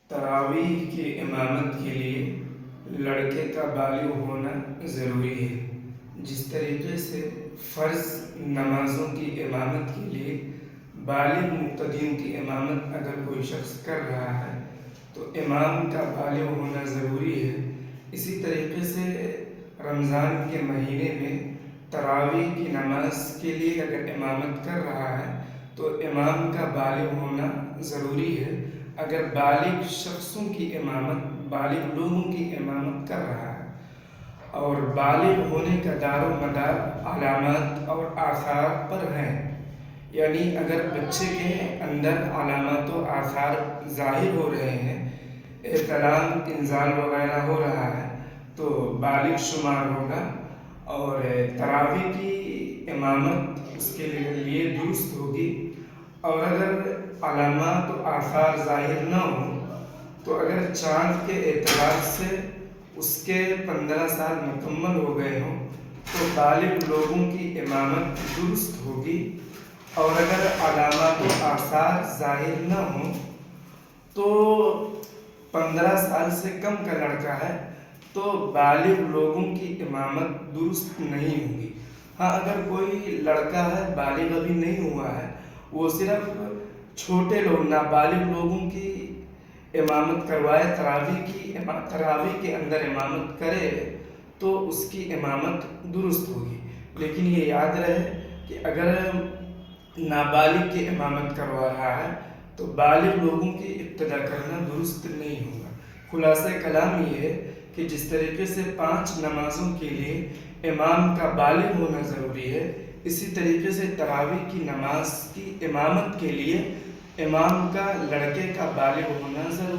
تراویح کی امامت کے لیے لڑکے کا بالغ ہونا ضروری ہے۔ جس طریقے سے فرض نمازوں کی امامت کے لیے بالغ مقتدیوں کی امامت اگر کوئی شخص کر رہا ہے تو امام کا بالغ ہونا ضروری ہے، اسی طریقے سے رمضان کے مہینے میں تراویح کی نماز کے لیے اگر امامت کر رہا ہے تو امام کا بالغ ہونا ضروری ہے۔ اگر بالغ شخصوں کی امامت، بالغ لوگوں کی امامت کر رہا ہے اور بالغ ہونے کا دار و مدار علامات اور آثار پر ہے، یعنی اگر بچے کے اندر علامات و آثار ظاہر ہو رہے ہیں، احتلام، انزال وغیرہ ہو رہا ہے تو بالغ شمار ہوگا اور تراویح کی امامت اس کے لیے درست ہوگی۔ اور اگر علامات و آثار ظاہر نہ ہوں تو اگر چاند کے اعتبار سے اس کے 15 سال مکمل ہو گئے ہوں تو بالغ لوگوں کی امامت درست ہوگی، اور اگر علامات و آثار ظاہر نہ ہوں تو 15 سال سے کم کا لڑکا ہے تو بالغ لوگوں کی امامت درست نہیں ہوگی۔ ہاں، اگر کوئی لڑکا ہے بالغ ابھی نہیں ہوا ہے، وہ صرف چھوٹے لوگ، نابالغ لوگوں کی امامت کروائے، تراویح کے اندر امامت کرے تو اس کی امامت درست ہوگی۔ لیکن یہ یاد رہے کہ اگر نابالغ کی امامت کروا رہا ہے تو بالغ لوگوں کی اقتدا کرنا درست نہیں ہوگا۔ خلاصہ کلام یہ ہے کہ جس طریقے سے 5 نمازوں کے لیے امام کا بالغ ہونا ضروری ہے، اسی طریقے سے تراویح کی نماز کی امامت کے لیے امام کا، لڑکے کا بالغ ہونا ضروری ہے۔